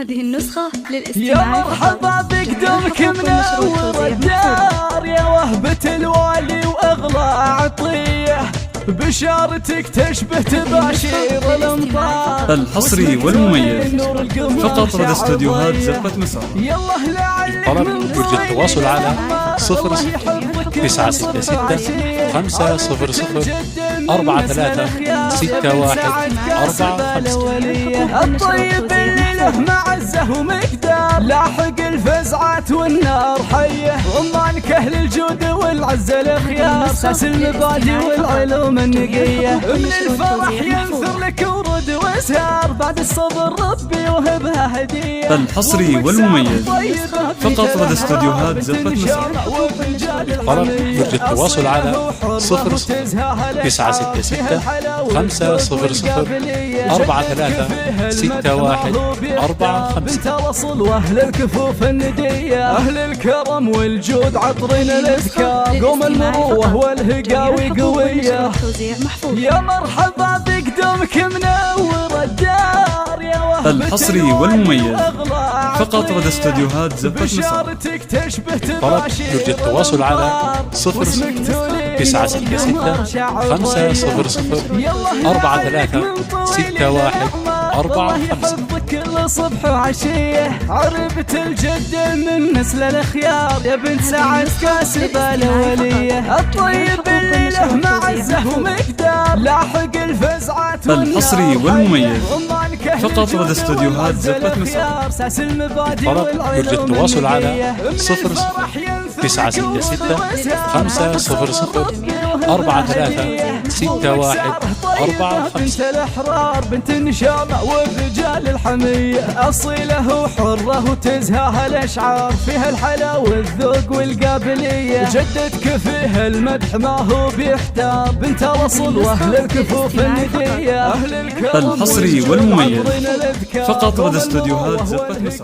هذه النسخة للاستماع يا مرحبا بقدومك منور الدار، يا وهبة الوالي وأغلى عطية، بشارتك تشبه تباشير الامطار. الحصري والمميز فقط لدى استوديوهات زفة مصر. طلب يرجى التواصل على 0966 500 4361 45. الطيب اللي له معزه ومقدار، لاحق الفزعات والنار حيه، عمانك اهل الجود والعزه الخيار، ساس المبادئ والعلوم النقيه، من الفرح ينثر لك ورد واسهار، بعد الصبر ربي وهبها هديه. الحصري والمميز فقط لدى استوديوهات زفة مصر. طلب يرجى التواصل على 0966 500 4361 45. بنت الأصل واهل الكفوف النديه، اهل الكرم والجود عطرنا الاذكار، قوم المروه والهقاوي قويه. يا مرحبا بقدومك منور الدار، يا وهبة الحصري والمميز فقط لدى استوديوهات زفة مصر. طلب يرجى التواصل على 0966 500 4361 45. كل صبح وعشيه عربت الجد من نسل الخيار، يا بنت سعد كاسبة الأولية، الطيب اللي له معزه ومقدار، لاحق الفزعات. الحصري والمميز فقط لدى استوديوهات زفة مصر. طلب يرجى التواصل على 0966 500 4361 45. بنت الأحرار بنت النشامة والرجال الحمية، أصيلة وحرة وتزهاها الأشعار، فيها الحلا والذوق والقابلية، جدتك فيها المدح ما هو بيحتار، بنت الأصل وأهل الكفوف الندية، أهل الكرم الحصري والمميز فقط لدى استوديوهات زفة مصر.